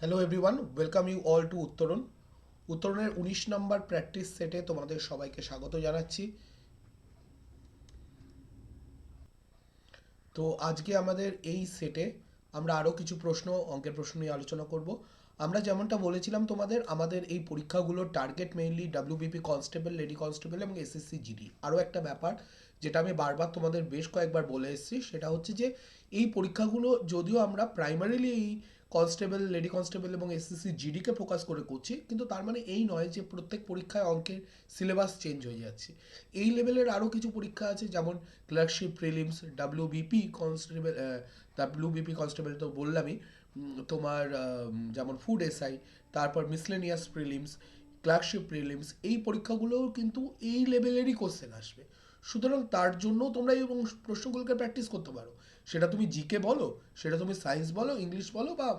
Hello everyone, welcome you all to Uttaran. উত্তরণের 19 নম্বর practice সেটে তোমাদের সবাইকে স্বাগত জানাচ্ছি। তো আজকে আমাদের এই সেটে আমরা আরও কিছু অঙ্কের প্রশ্ন নিয়ে আলোচনা করব। আমরা যেমনটা বলেছিলাম তোমাদের, আমাদের এই পরীক্ষাগুলোর target mainly WBP constable, lady constable এবং এসএসসি জিডি। আরও একটা ব্যাপার যেটা আমি বারবার তোমাদের বেশ কয়েকবার বলে এসেছি, সেটা হচ্ছে যে এই পরীক্ষাগুলো যদিও আমরা প্রাইমারিলি এই কনস্টেবল, লেডি কনস্টেবল এবং এসএসসি জিডিকে ফোকাস করে করছি, কিন্তু তার মানে এই নয় যে প্রত্যেক পরীক্ষায় অঙ্কের সিলেবাস চেঞ্জ হয়ে যাচ্ছে। এই লেভেলের আরও কিছু পরীক্ষা আছে, যেমন ক্লার্কশিপ প্রিলিমস, ডাব্লিউবিপি কনস্টেবল তো বললামই, তোমার যেমন ফুড এসআই, তারপর মিসলেনিয়াস প্রিলিমস, ক্লার্কশিপ প্রিলিমস, এই পরীক্ষাগুলোও কিন্তু এই লেভেলেরই কোশ্চেন আসবে। সুতরাং তার জন্য তোমরা এই প্রশ্নগুলোকে প্র্যাকটিস করতে পারো। সেটা তুমি জিকে বলো, সেটা তুমি সায়েন্স বলো, ইংলিশ বলো বা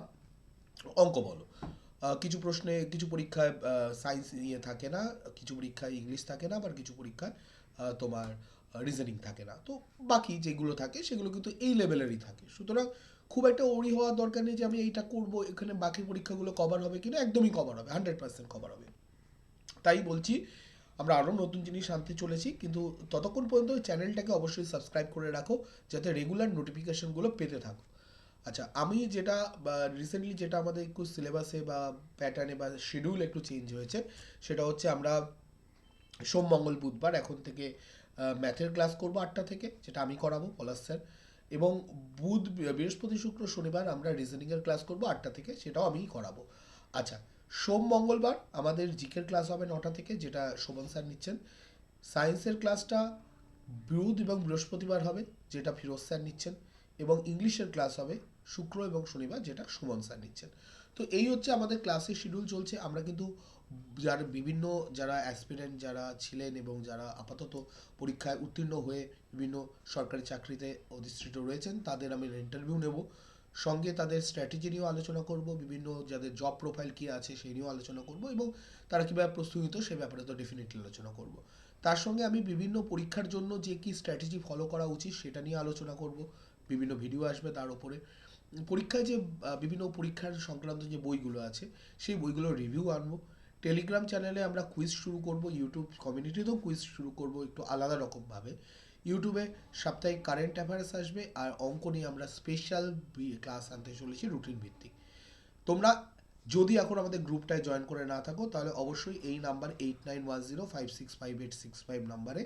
অঙ্ক বলো। কিছু পরীক্ষায় সায়েন্স নিয়ে থাকে না, কিছু পরীক্ষায় ইংলিশ থাকে না, আবার কিছু পরীক্ষায় তোমার রিজনিং থাকে না। তো বাকি যেগুলো থাকে সেগুলো কিন্তু এই লেভেলেরই থাকে। সুতরাং খুব একটা ওরি হওয়ার দরকার নেই যে আমি এইটা করব, এখানে বাকি পরীক্ষাগুলো কভার হবে কিনা। একদমই কভার হবে, 100% কভার হবে। তাই বলছি, আমরা আরও নতুন জিনিস আনতে চলেছি, কিন্তু ততক্ষণ পর্যন্ত চ্যানেলটাকে অবশ্যই সাবস্ক্রাইব করে রাখো, যাতে রেগুলার নোটিফিকেশনগুলো পেতে থাকো। আচ্ছা, আমি যেটা রিসেন্টলি যেটা আমাদের একটু সিলেবাসে বা প্যাটার্নে বা শিডিউল একটু চেঞ্জ হয়েছে, সেটা হচ্ছে আমরা সোম মঙ্গল বুধবার এখন থেকে ম্যাথের ক্লাস করব 8টা থেকে, যেটা আমি করাবো, পলাশ স্যার। এবং বৃহস্পতি শুক্র শনিবার আমরা রিজনিংয়ের ক্লাস করব 8টা থেকে, সেটাও আমিই করাবো। আচ্ছা, সোম মঙ্গলবার আমাদের জিকের ক্লাস হবে 9টা থেকে, যেটা শোভন স্যার নিচ্ছেন। সায়েন্সের ক্লাসটা বুধ এবং বৃহস্পতিবার হবে, যেটা ফিরোজ স্যার নিচ্ছেন। এবং ইংলিশের ক্লাস হবে শুক্র এবং শনিবার, যেটা সুমন স্যার নিচ্ছেন। তো এই হচ্ছে আমাদের ক্লাসের শিডিউল চলছে। আমরা কিন্তু যারা অ্যাসপিরেন্ট যারা ছিলেন এবং যারা আপাতত পরীক্ষায় উত্তীর্ণ হয়ে বিভিন্ন সরকারি চাকরিতে অধিষ্ঠিত রয়েছেন, তাদের আমি ইন্টারভিউ নেব। সঙ্গে তাদের স্ট্র্যাটেজি নিয়েও আলোচনা করব, বিভিন্ন যাদের জব প্রোফাইল কী আছে সেই নিয়েও আলোচনা করব, এবং তারা কীভাবে প্রস্তুত, সে ব্যাপারে তো ডেফিনেটলি আলোচনা করব। তার সঙ্গে আমি বিভিন্ন পরীক্ষার জন্য যে কী স্ট্র্যাটেজি ফলো করা উচিত সেটা নিয়ে আলোচনা করব। বিভিন্ন ভিডিও আসবে তার উপরে। পরীক্ষায় যে বিভিন্ন পরীক্ষার সংক্রান্ত যে বইগুলো আছে সেই বইগুলোর রিভিউ আনবো। টেলিগ্রাম চ্যানেলে আমরা কুইজ শুরু করব, ইউটিউব কমিউনিটিতেও কুইজ শুরু করব একটু আলাদা রকমভাবে। ইউটিউবে সাপ্তাহিক কারেন্ট অ্যাফেয়ার্স আসবে, আর অঙ্ক নিয়ে আমরা স্পেশাল ক্লাস আনতে চলেছি রুটিন ভিত্তিক। তোমরা যদি এখন আমাদের গ্রুপটায় জয়েন করে না থাকো, তাহলে অবশ্যই এই নাম্বার 8910565865 নাম্বারে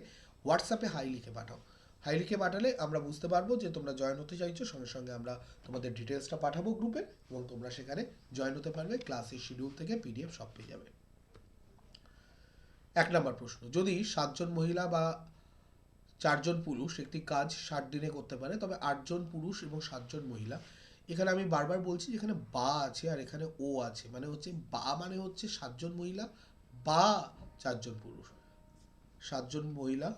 হোয়াটসঅ্যাপে হাই লিখে পাঠাও। হাই লিখে পাঠালে আমরা বুঝতে পারবো যে তোমরা জয়েন হতে চাইছো। সঙ্গে সঙ্গে আমরা তোমাদের ডিটেলসটা পাঠাবো গ্রুপে, এবং তোমরা সেখানে জয়েন হতে পারবে। ক্লাসের শিডিউল থেকে পিডিএফ সব পেয়ে যাবে। 1 নম্বর প্রশ্ন: যদি 7জন মহিলা বা 4জন পুরুষ একটি কাজ 60 দিনে করতে পারে, তবে 8জন পুরুষ এবং 7জন মহিলা, এখানে আমি বারবার বলছি যেখানে বা আছে আর এখানে ও আছে, মানে হচ্ছে বা মানে হচ্ছে 7জন মহিলা বা 4জন পুরুষ। 7জন মহিলা,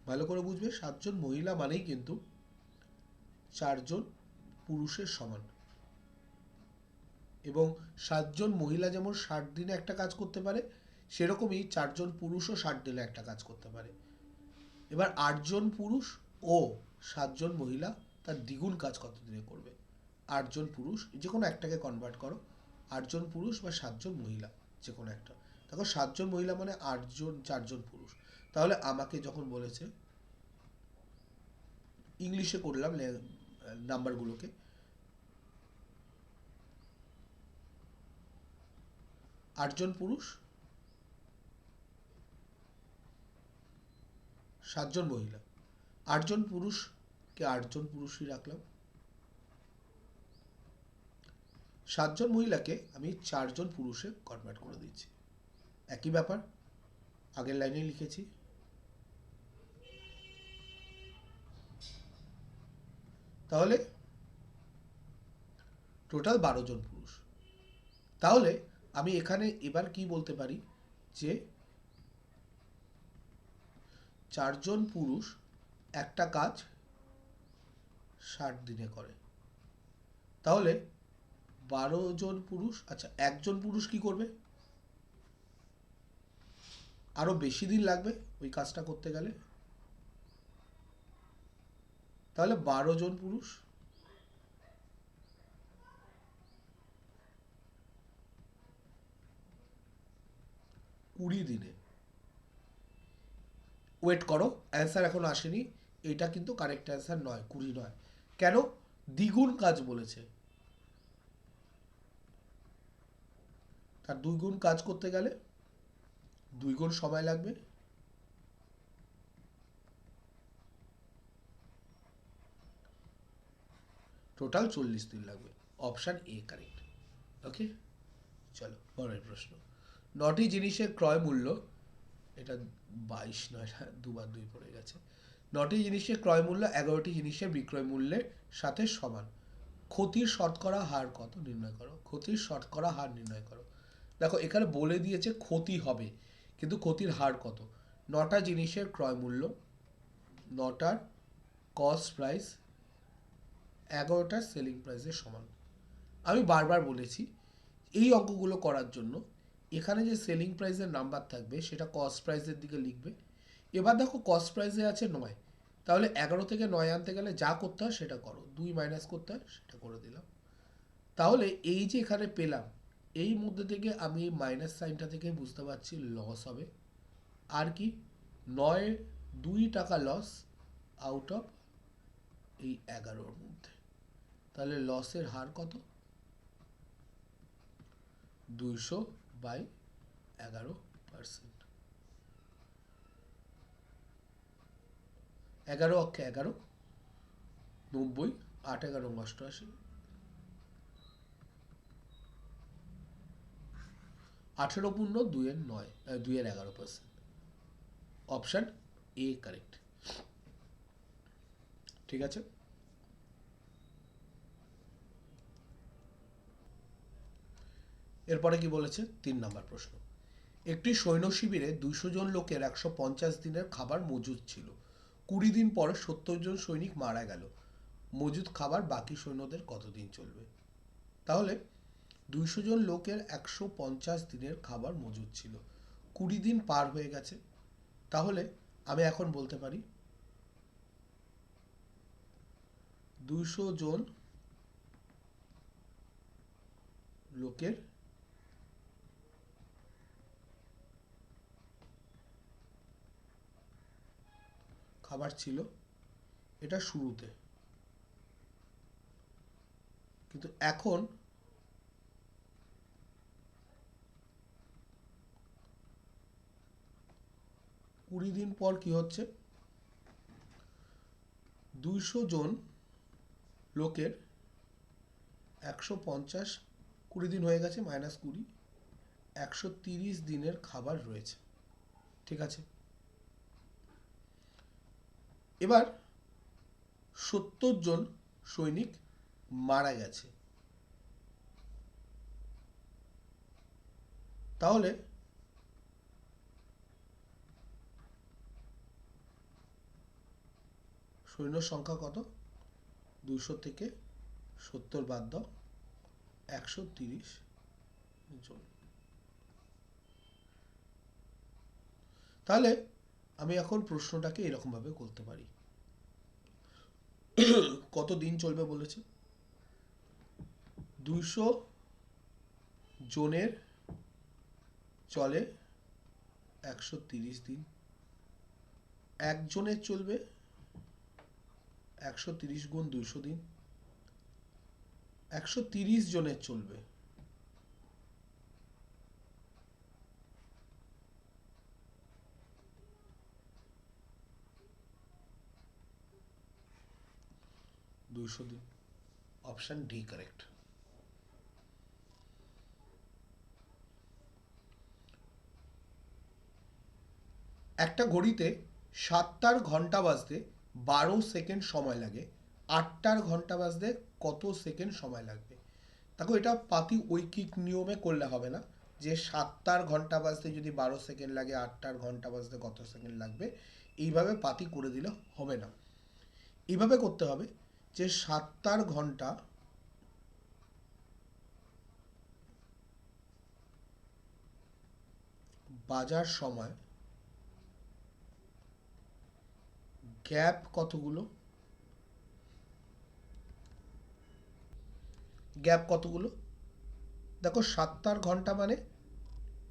ভালো করে বুঝবে, 7জন মহিলা মানেই কিন্তু 4জন পুরুষের সমান। এবং 7জন মহিলা যেমন 60 দিনে একটা কাজ করতে পারে, সেরকমই 4জন পুরুষও 60 দিনে একটা কাজ করতে পারে। এবার 8জন পুরুষ ও 7জন মহিলা তার দ্বিগুণ কাজ কত দিনে করবে? 8জন পুরুষ, যে কোনো একটাকে কনভার্ট করো, 8জন পুরুষ বা 7জন মহিলা, যে কোনো একটা। দেখো, 7জন মহিলা মানে 8জন, 4জন পুরুষ। তাহলে আমাকে যখন বলেছে, ইংলিশে করলাম নাম্বারগুলোকে, 8জন পুরুষ, 7জন মহিলা। 8জন পুরুষকে 8জন পুরুষই রাখলাম, 7জন মহিলাকে আমি 4জন পুরুষে কনভার্ট করে দিচ্ছি। একই ব্যাপার আগের লাইনে লিখেছি। তাহলে টোটাল 12জন পুরুষ। তাহলে আমি এখানে এবার কি বলতে পারি, যে 4জন পুরুষ একটা কাজ 60 দিনে করে। তাহলে 12জন পুরুষ, আচ্ছা, একজন পুরুষ কি করবে? আরো বেশি দিন লাগবে ওই কাজটা করতে গেলে। তাহলে 12জন পুরুষ 20 দিনে। ওয়েট করো, অ্যান্সার এখন আসেনি। এটা কিন্তু কারেক্ট অ্যান্সার নয়, 20 নয়। কেন? দ্বিগুণ কাজ বলেছে। তার 2 গুণ কাজ করতে গেলে 2 গুণ সময় লাগবে। টোটাল 40 দিন লাগবে। Option A correct. ওকে, চলো পরের প্রশ্ন। 9টি জিনিসের ক্রয় মূল্য, এটা 22 নয়, দুবার 2 পড়ে গেছে। 9টি জিনিসের ক্রয় মূল্য 11টি জিনিসের বিক্রয় মূল্যের সাথে সমান। ক্ষতির শতকরা হার কত নির্ণয় করো। ক্ষতির শতকরা হার নির্ণয় করো। দেখো এখানে বলে দিয়েছে ক্ষতি হবে, কিন্তু ক্ষতির হার কত। 9টা জিনিসের ক্রয় মূল্য, 9টার কস্ট প্রাইস 11টার সেলিং প্রাইসের সমান। আমি বারবার বলেছি এই অঙ্কগুলো করার জন্য এখানে যে সেলিং প্রাইসের নাম্বার থাকবে সেটা কস্ট প্রাইসের দিকে লিখবে। এবার দেখো কস্ট প্রাইসে আছে 9, তাহলে 11 থেকে 9 আনতে গেলে যা করতে হয় সেটা করো, 2 মাইনাস করতে হয় সেটা করে দিলাম। তাহলে এই যে এখানে পেলাম, এই মধ্যে থেকে আমি মাইনাস সাইনটা থেকে বুঝতে পারছি লস হবে। আর কি, 2 টাকা লস আউট অফ এই 11-র মধ্যে। তাহলে লসের হার কত? 200/11%। 11 অক্ষে 11, 90, 8 11 88, 18 পূর্ণ 2-এর 9, 2-এর 11%। Option A correct. ঠিক আছে, এরপরে কি বলেছে? 3 নম্বর প্রশ্ন। একটি সৈন্য শিবিরে 200 জন লোকের 150 দিনের খাবার মজুদ ছিল। 20 দিন পর 70 জন সৈনিক মারা গেল। মজুদ খাবার বাকি সৈন্যদের কতদিন চলবে? তাহলে 200 জন লোকের 150 দিনের খাবার মজুদ ছিল, 20 দিন পার হয়ে গেছে। তাহলে আমি এখন বলতে পারি 200 জন লোকের খাবার ছিল, এটা শুরুতে, কিন্তু এখন 20 দিন পর কি হচ্ছে? 200 জন লোকের 150, 20 দিন হয়ে গেছে, -20, 130 দিনের খাবার রয়েছে। ঠিক আছে, এবার 70 জন সৈনিক মারা গেছে। তাহলে সৈন্য সংখ্যা কত? 200 থেকে 70 বাদ দাও, 130 জন। তাহলে আমি এখন প্রশ্নটাকে এরকম ভাবে করতে পারি। কত দিন চলবে বলেছে? 200 জনের চলে 130 দিন, একজনের চলবে 130 গুণ 200 দিন, 130 জনের চলবে 200 দিন। Option D correct. একটা ঘড়িতে 7টার ঘন্টা বাজতে 12 সেকেন্ড সময় লাগে, 8টার ঘন্টা বাজতে কত সেকেন্ড সময় লাগবে? দেখো এটা পাতি ঐকিক নিয়মে করলে হবে না, যে 7টার ঘন্টা বাজতে যদি 12 সেকেন্ড লাগে, 8টার ঘন্টা বাজতে কত সেকেন্ড লাগবে, এইভাবে পাতি করে দিলে হবে না। এইভাবে করতে হবে যে 7টার ঘন্টা বাজার সময় গ্যাপ কতগুলো, গ্যাপ কতগুলো? দেখো 7টার ঘন্টা মানে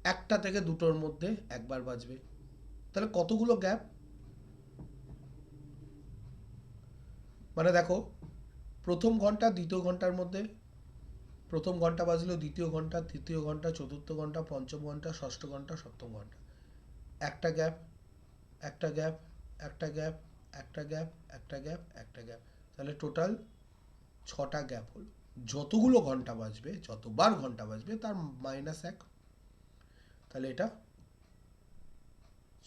একটা থেকে দুটোর মধ্যে একবার বাজবে। তাহলে কতগুলো গ্যাপ? মানে দেখো, প্রথম ঘন্টা দ্বিতীয় ঘন্টার মধ্যে প্রথম ঘন্টা বাজলো, দ্বিতীয় ঘন্টা, তৃতীয় ঘন্টা, চতুর্থ ঘন্টা, পঞ্চম ঘন্টা, ষষ্ঠ ঘন্টা, সপ্তম ঘন্টা। একটা গ্যাপ, একটা গ্যাপ, একটা গ্যাপ, একটা গ্যাপ, একটা গ্যাপ, একটা গ্যাপ। তাহলে টোটাল 6টা গ্যাপ হলো। যতগুলো ঘন্টা বাজবে, যতবার ঘন্টা বাজবে তার -1। তাহলে এটা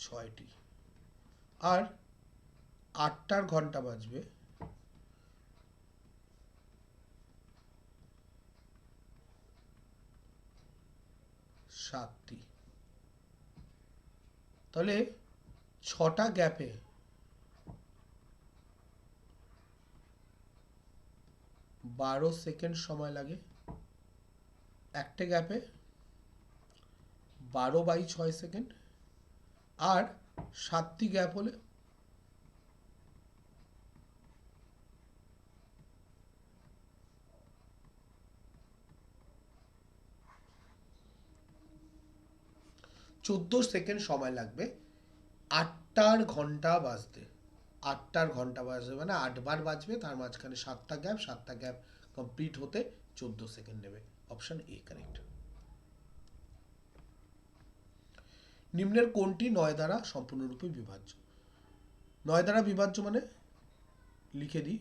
6টি। আর 8টার ঘন্টা বাজবে 7টি। তাহলে 6টা গ্যাপে 12 সেকেন্ড সময় লাগে। একটা গ্যাপে 12/6 সেকেন্ড। আর 7টি গ্যাপ হলে 14 সেকেন্ড সময় লাগবে 8টার ঘন্টা বাজতে। 8টার ঘন্টা বাজবে মানে 8বার বাজবে, তার মাঝখানে 7টা গ্যাপ, 7টা গ্যাপ কমপ্লিট হতে 14 সেকেন্ড নেবে। Option A correct. নিম্নের কোনটি 9 দ্বারা সম্পূর্ণরূপে বিভাজ্য? 9 দ্বারা বিভাজ্য মানে লিখে দিই।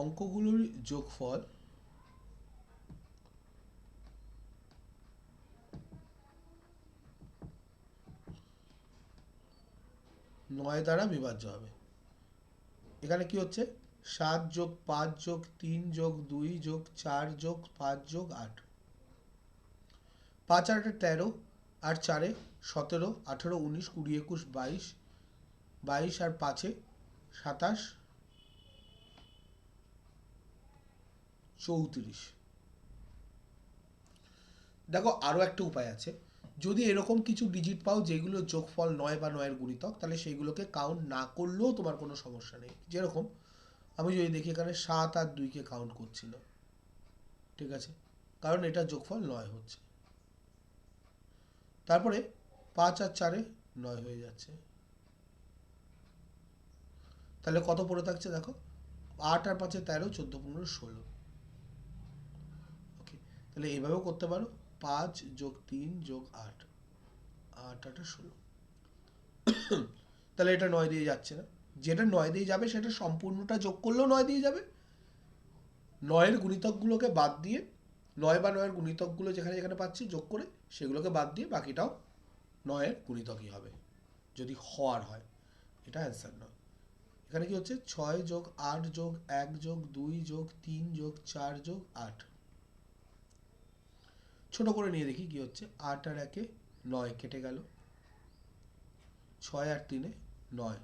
অঙ্কগুলোর যোগফল 9 দ্বারা বিভাজ্য হবে। এখানে কি হচ্ছে? 7+5+3+2+4+5+8। 5 আর 8 13, 8 4 17, 18, 19, 20, 21, 22, 22 আর 5 27, 34। দেখো আরও একটা উপায় আছে। যদি এরকম কিছু ডিজিট পাও যেগুলো যোগফল 9 বা 9-এর গুণিতক, তাহলে সেইগুলোকে কাউন্ট না করলেও তোমার কোনো সমস্যা নেই। যেরকম আমি যদি দেখি এখানে 7 আর 2-কে কাউন্ট করছি না, ঠিক আছে, কারণ এটা যোগফল 9 হচ্ছে। তারপরে 5 আর 4-এ 9 হয়ে যাচ্ছে। তাহলে কত পড়ে থাকছে দেখো, 8 আর 5-এ 13, 14, 15, 16। ওকে, তাহলে এইভাবেও করতে পারো। 5+3+8, 8 8 16। তাহলে এটা 9 দিয়ে যাচ্ছে না। যেটা 9 দিয়ে যাবে সেটা সম্পূর্ণটা যোগ করলেও 9 দিয়ে যাবে। 9-এর গুণিতকগুলোকে বাদ দিয়ে, 9 বা 9-এর গুণিতকগুলো যেখানে যেখানে পাচ্ছি যোগ করে সেগুলোকে বাদ দিয়ে বাকিটাও 9-এর গুণিতকই হবে, যদি হওয়ার হয়। এটা অ্যান্সার নয়। এখানে কি হচ্ছে? 6+8+1+2+3+4+8। ছোট করে নিয়ে দেখি কি হচ্ছে। 8 আর 1-এ 9 কেটে গেল, 6 আর 3-এ 9।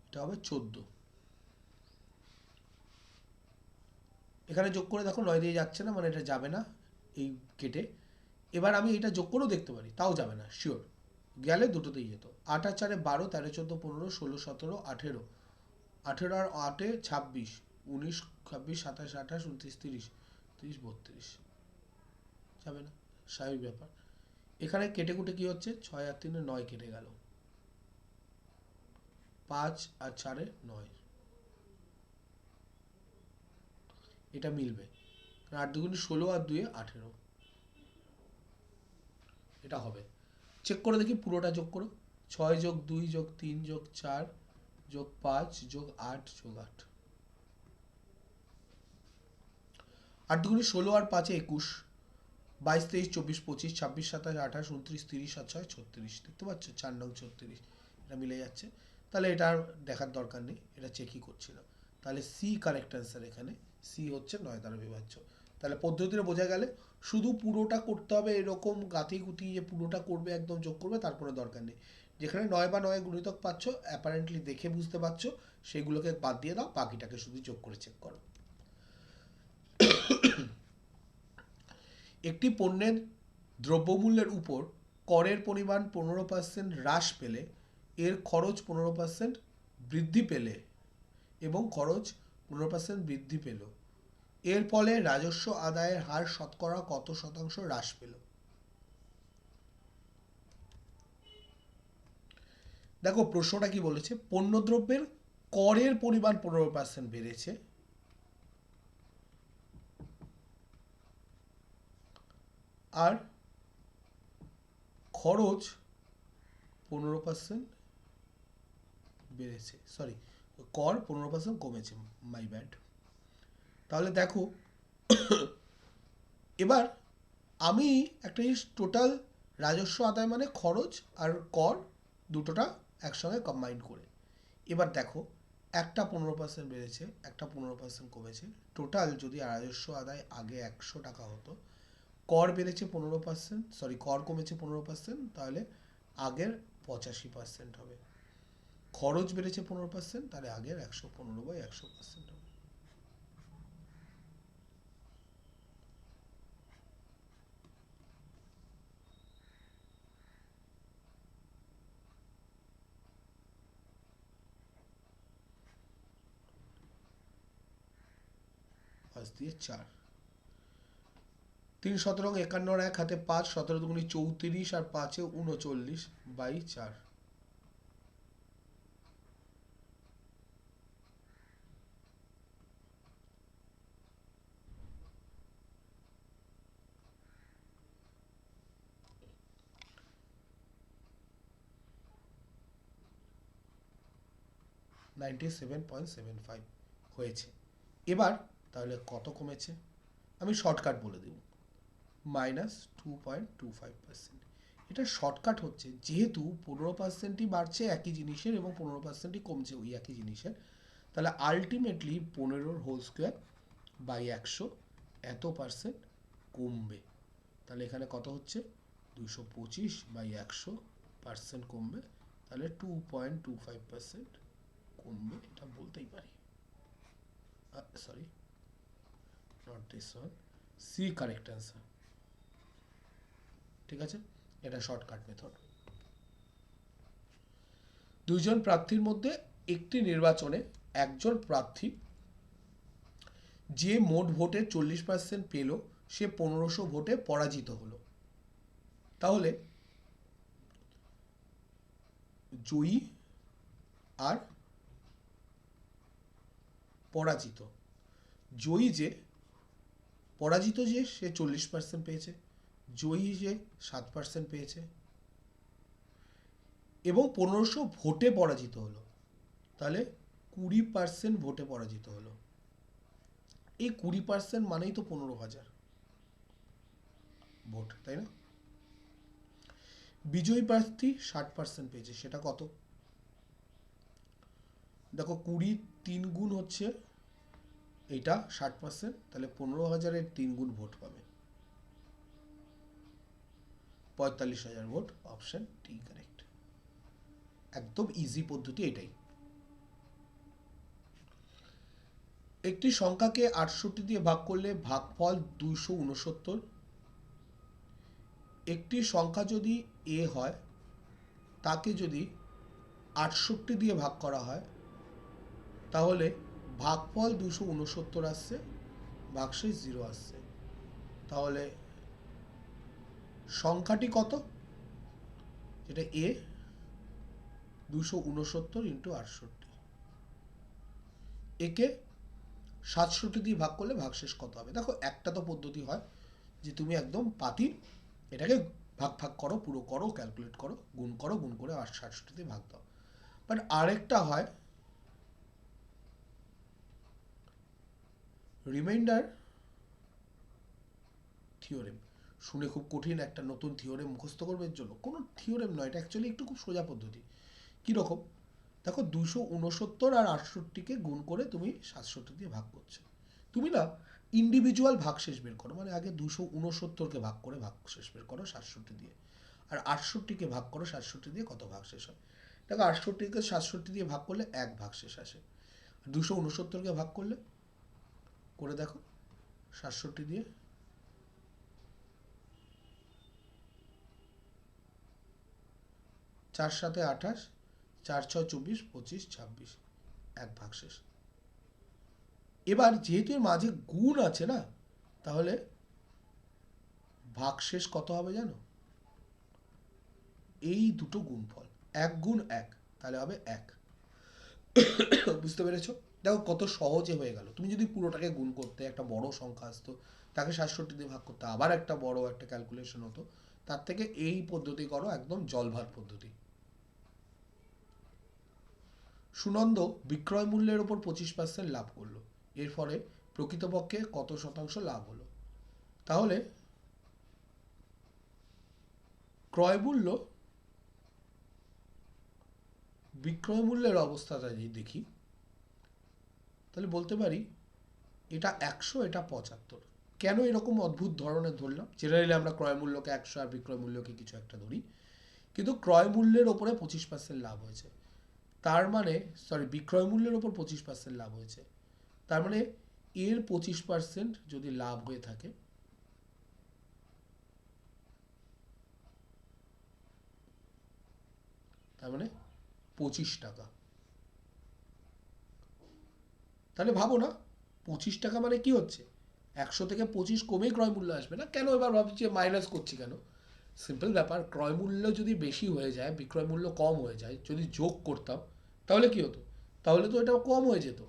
এটা হবে 14। এখানে যোগ করে দেখো 9 দিয়ে যাচ্ছে না, মানে এটা যাবে না এই কেটে। এবার আমি এটা যোগ করেও দেখতে পারি, তাও যাবে না শিওর। গেলে দুটোতেই যেত। 8 আর 4-এ 12, 13, 14, 15, 16, 17, 18, 18 আর 8-এ 26, 19, 26, 27, 28, 29, 30, 30, 32। যাবে না, স্বাভাবিক ব্যাপার। এখানে কেটে কুটে কি হচ্ছে? 6 আর 3-এ 9 কেটে গেল, 5 আর 4-এ 9। এটা মিলবে, 8 2 16 আর 2-এ 18। এটা হবে। চেক করে দেখি পুরোটা যোগ করো। 6+2+3+4+5+8+8। 8 2 16 আর 5-এ 21, 22 23 24 25 26 27 28 29 30 আর 6 36। দেখতে পাচ্ছ 4 নং 36, এটা মিলে যাচ্ছে। তাহলে এটা আর দেখার দরকার নেই, এটা চেকই করছি না। তাহলে সি কারেক্ট অ্যান্সার। এখানে সি হচ্ছে 9 দ্বারা বিভাজ্য। তাহলে পদ্ধতিটা বোঝা গেলে। শুধু পুরোটা করতে হবে এরকম গাঁথি গুটি যে পুরোটা করবে একদম যোগ করবে তারপরে দরকার নেই। যেখানে 9 বা 9 গুণিতক পাচ্ছ, অ্যাপারেন্টলি দেখে বুঝতে পারছো, সেগুলোকে বাদ দিয়ে দাও, বাকিটাকে শুধু যোগ করে চেক করো। একটি পণ্যের দ্রব্যমূল্যের উপর করের পরিমাণ 15% হ্রাস পেলে এর খরচ 15% বৃদ্ধি পেলে এবং খরচ 15% বৃদ্ধি পেল, এর ফলে রাজস্ব আদায়ের হার শতকরা কত শতাংশ হ্রাস পেল? দেখো প্রশ্নটা কি বলেছে, পণ্যদ্রব্যের করের পরিমাণ 15% বেড়েছে, আর খরচ 15% বেড়েছে, সরি, কর 15% কমেছে, মাই ব্যাড। তাহলে দেখো এবার আমি একটা জিনিস, টোটাল রাজস্ব আদায় মানে খরচ আর কর দুটোটা একসঙ্গে কম্বাইন করে, এবার দেখো একটা 15% বেড়েছে, একটা 15% কমেছে, টোটাল যদি রাজস্ব আদায় আগে 100 টাকা হতো, কর বেড়েছে 15%, সরি কর কমেছে 15%, তাহলে আগের 85% হবে। খরচ বেড়েছে 15%, তাহলে আগের 115/100% হবে। পাঁচ দিয়ে 4, 3 17 51 এক হাতে 5, 17 দুগুণি 34 আর 5 39/4। 97.75 হয়েছে। এবার তাহলে কত কমেছে, আমি শর্টকাট বলে দেব, -2.25%। এটা শর্টকাট হচ্ছে, যেহেতু 15%ই বাড়ছে একই জিনিসের এবং 15%ই কমছে ওই একই জিনিসের, তাহলে আলটিমেটলি 15/100 এত পার্সেন্ট কমবে। তাহলে এখানে কত হচ্ছে, 225/100% কমবে, তাহলে 2.25% কমবে, এটা বলতেই পারি। Sorry, not this one, see correct answer. ঠিক আছে, এটা শর্টকাট মেথড। দুইজন প্রার্থীর মধ্যে একটি নির্বাচনে একজন প্রার্থী যে মোট ভোটের 40% পেল, সে 1500 ভোটে পরাজিত হলো। তাহলে জয়ী আর পরাজিত, জয়ী যে, পরাজিত যে সে 40% পেয়েছে, জয়ী যে 7% পেয়েছে, এবং 1500 ভোটে পরাজিত হলো, তাহলে 20% ভোটে পরাজিত হলো। এই 20% মানেই তো 15,000 ভোট, তাই না? বিজয়ী প্রার্থী 60% পেয়েছে, সেটা কত? দেখো 20 3 গুণ হচ্ছে এটা 60%, তাহলে 15,000-এর 3 গুণ ভোট পাবে, 45,000 ভোট। অপশন টি কারেক্ট, একদম ইজি পদ্ধতি এটাই। একটি সংখ্যাকে 68 দিয়ে ভাগ করলে ভাগফল 269। একটি সংখ্যা যদি এ হয়, তাকে যদি 68 দিয়ে ভাগ করা হয়, তাহলে ভাগফল 269 আসছে, ভাগশেষ 0 আসছে। তাহলে সংখ্যাটি কত, যেটা এ, 269 ইন্টু 68, একে 67 দিয়ে ভাগ করলে ভাগশেষ কত হবে? দেখো একটা তো পদ্ধতি হয় যে তুমি একদম পাতি এটাকে ভাগ ভাগ করো, পুরো করো, ক্যালকুলেট করো, গুণ করো, গুণ করে 68 দিয়ে ভাগ দাও। বাট আরেকটা হয় রিমাইন্ডার থিওরেম। শুনে খুব কঠিন, একটা নতুন থিওরেম মুখস্থ করবে এর জন্য, কোনো থিওরেম নয়, এটা অ্যাকচুয়ালি একটু খুব সোজা পদ্ধতি। কীরকম, দেখো 269 আর 68কে গুণ করে তুমি 67 দিয়ে ভাগ করছো, তুমি না ইন্ডিভিজুয়াল ভাগশেষ বের করো, মানে আগে 269কে ভাগ করে ভাগশেষ বের করো 67 দিয়ে, আর 68কে ভাগ করো 67 দিয়ে, কত ভাগ শেষ হয়? দেখো 68কে 67 দিয়ে ভাগ করলে 1 ভাগ শেষ আসে। 269কে ভাগ করলে, করে দেখো 67 দিয়ে, 4 7 28, 4 6 24, 25 26, 1 ভাগ শেষ। এবার যেহেতু এর মাঝে গুণ আছে না, তাহলে ভাগশেষ কত হবে জানো? এই দুটো গুণফল, 1 গুণ 1, তাহলে হবে 1। বুঝতে পেরেছো? দেখো কত সহজে হয়ে গেল। তুমি যদি পুরোটাকে গুণ করতে, একটা বড় সংখ্যা আসতো, তাকে 67 দিয়ে ভাগ করতে, আবার একটা বড় একটা ক্যালকুলেশন হতো, তার থেকে এই পদ্ধতি করো, একদম জলভাত পদ্ধতি। সুনন্দ বিক্রয় মূল্যের ওপর 25% লাভ করলো, এর ফলে প্রকৃতপক্ষে কত শতাংশ লাভ হলো? তাহলে ক্রয় মূল্য বিক্রয় মূল্যের অবস্থাটা যদি দেখি, তাহলে বলতে পারি এটা 100, এটা 75। কেন এরকম অদ্ভুত ধরনের ধরলাম? জেনারেলি আমরা ক্রয় মূল্যকে 100 আর বিক্রয় মূল্যকে কিছু একটা ধরি, কিন্তু ক্রয় মূল্যের ওপরে 25% লাভ হয়েছে, তার মানে, সরি, বিক্রয় মূল্যের ওপর 25% লাভ হয়েছে, তার মানে এর 25% যদি লাভ হয়ে থাকে, তার মানে 25 টাকা। তাহলে ভাবো না, 25 টাকা মানে কি হচ্ছে? 100 থেকে 25 কমেই ক্রয় মূল্য আসবে না কেন? এবার ভাবছি মাইনাস করছি কেন? সিম্পল ব্যাপার, ক্রয় মূল্য যদি বেশি হয়ে যায়, বিক্রয় মূল্য কম হয়ে যায়, যদি যোগ করতাম, তাহলে কি হতো? তাহলে তো এটা কম হয়ে যেত।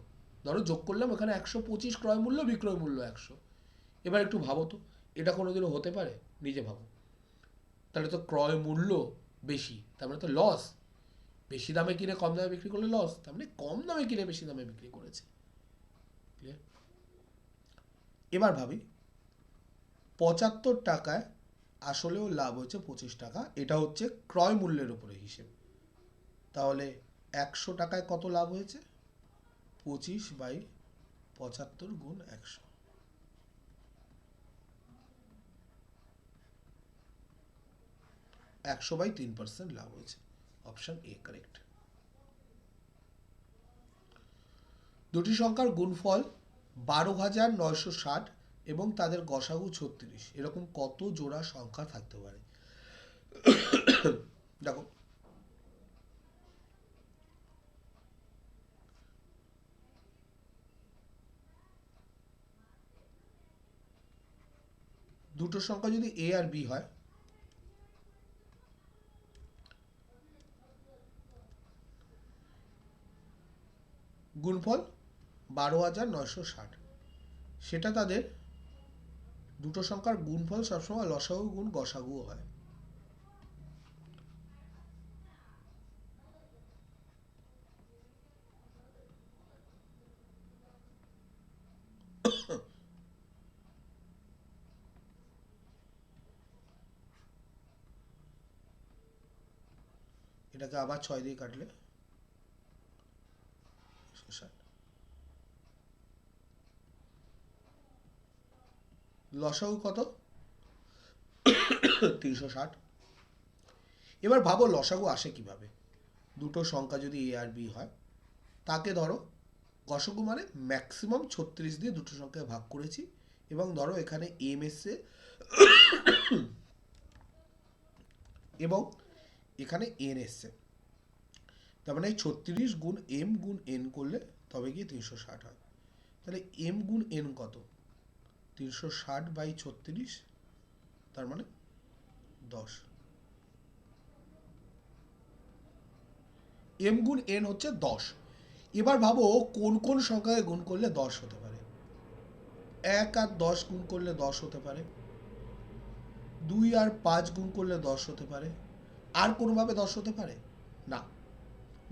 ধরো যোগ করলাম, ওখানে 125 ক্রয় মূল্য, বিক্রয় মূল্য 100। এবার একটু ভাবো তো, এটা কোনোদিনও হতে পারে? নিজে ভাবো। তাহলে তো ক্রয় মূল্য বেশি, তার মানে তো লস। বেশি দামে কিনে কম দামে বিক্রি করলে লস, তার মানে কম দামে কিনে বেশি দামে বিক্রি করেছে। ক্লিয়ার? এবার ভাবি, 75 টাকায় আসলেও লাভ হচ্ছে 25 টাকা, এটা হচ্ছে ক্রয় মূল্যের উপরে হিসেব। তাহলে 100 টাকায় কত লাভ হয়েছে? 25/75 গুণ 100, 100/3% লাভ হয়েছে। Option A correct. দুটি সংখ্যার গুণফল 12,960 এবং তাদের গসাগু 36, এরকম কত জোড়া সংখ্যা থাকতে পারে? দেখো, দুটো সংখ্যা যদি এ আর বি হয়, গুণফল 12,960, সেটা তাদের দুটো সংখ্যার গুণফল সবসময় লসাগু গুণ গসাগুও হয়। এটাকে আবার 6 দিয়ে কাটলে 160, লসাগু কত? 360। এবার ভাবো লসাগু আসে কিভাবে? দুটো সংখ্যা যদি এ আর বি হয়, তাকে ধরো গসাগু মানে ম্যাক্সিমাম 36 দিয়ে দুটো সংখ্যায় ভাগ করেছি, এবং ধরো এখানে এম এসছে এবং এখানে এন এসছে, তার মানে 36 গুণ এম গুণ এন করলে তবে গিয়ে 360 হয়। তাহলে এম গুণ এন কত? 360/36, তার মানে 10। এম গুণ এন হচ্ছে 10। এবার ভাবো কোন কোন সংখ্যাকে গুণ করলে 10 হতে পারে? 1 আর 10 গুণ করলে 10 হতে পারে, 2 আর 5 গুণ করলে 10 হতে পারে, আর কোনোভাবে 10 হতে পারে না।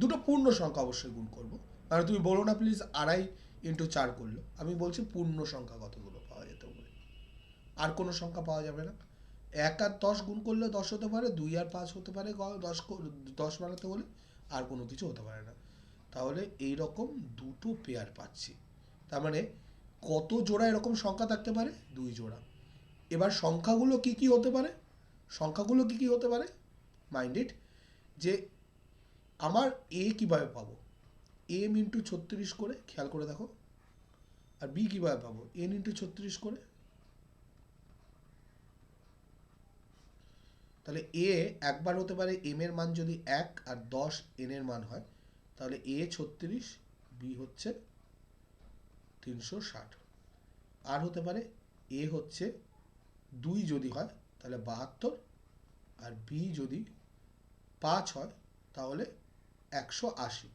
দুটো পূর্ণ সংখ্যা অবশ্যই গুণ করব। মানে তুমি বলো না প্লিজ 2.5 × 4 করলো, আমি বলছি পূর্ণ সংখ্যা কতগুলো পাওয়া যেতে পারে, আর কোনো সংখ্যা পাওয়া যাবে না। 1 আর 10 গুণ করলে 10 হতে পারে, 2 আর 5 হতে পারে 10 বানাতে বলে, আর কোনো কিছু হতে পারে না। তাহলে এই রকম দুটো পেয়ার পাচ্ছি, তার মানে কত জোড়া এরকম সংখ্যা থাকতে পারে? 2 জোড়া। এবার সংখ্যাগুলো কি কি হতে পারে? সংখ্যাগুলো কি কি হতে পারে? মাইন্ড ইট, যে আমার এ কিভাবে পাবো, এম ইন্টু 36 করে, খেয়াল করে দেখো, আর বি কিভাবে পাবো, এন ইন্টু 36 করে। তাহলে এ একবার হতে পারে এম এর মান যদি 1 আর 10 এন এর মান হয়, তাহলে এ 36, বি হচ্ছে 360। আর হতে পারে এ হচ্ছে 2 যদি হয় তাহলে 72, আর বি যদি 5 হয় তাহলে 180।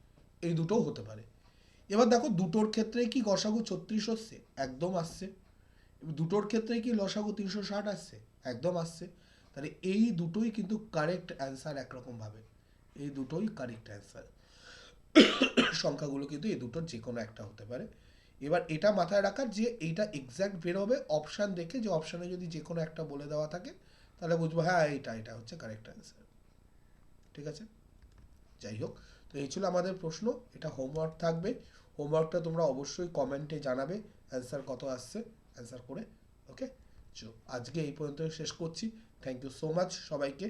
এই দুটোও হতে পারে। এবার দেখো দুটোর ক্ষেত্রে কি গসাগু 36 হচ্ছে, একদম আসছে। দুটোর ক্ষেত্রে কি লসাগু 360 আসছে, একদম আসছে। তাহলে এই দুটোই কিন্তু কারেক্ট অ্যান্সার একরকম ভাবে, এই দুটোই কারেক্ট অ্যান্সার। সংখ্যাগুলো কিন্তু এই দুটোর যে কোনো একটা হতে পারে। এবার এটা মাথায় রাখার যে এইটা এক্স্যাক্ট বের হবে অপশান দেখে, যে অপশানে যদি যে কোনো একটা বলে দেওয়া থাকে তাহলে বুঝবো হ্যাঁ এটা হচ্ছে কারেক্ট অ্যান্সার। ঠিক আছে, যাই হোক, তো এই ছিল আমাদের প্রশ্ন। এটা হোমওয়ার্ক থাকবে, হোমওয়ার্কটা তোমরা অবশ্যই কমেন্টে জানাবে অ্যান্সার কত আসছে, অ্যান্সার করে। ওকে, চো আজকে এই পর্যন্ত শেষ করছি। থ্যাংক ইউ সো মাচ সবাইকে,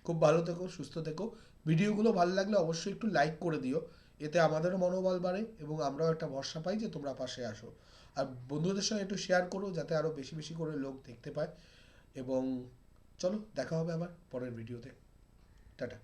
খুব ভালো থেকো, সুস্থ থেকো। ভিডিওগুলো ভালো লাগলে অবশ্যই একটু লাইক করে দিও, এতে আমাদেরও মনোবল বাড়ে এবং আমরাও একটা ভরসা পাই যে তোমরা পাশে আসো। আর বন্ধুদের সঙ্গে একটু শেয়ার করো যাতে আরও বেশি বেশি করে লোক দেখতে পায়। এবং চলো দেখা হবে আবার পরের ভিডিওতে। টাটা।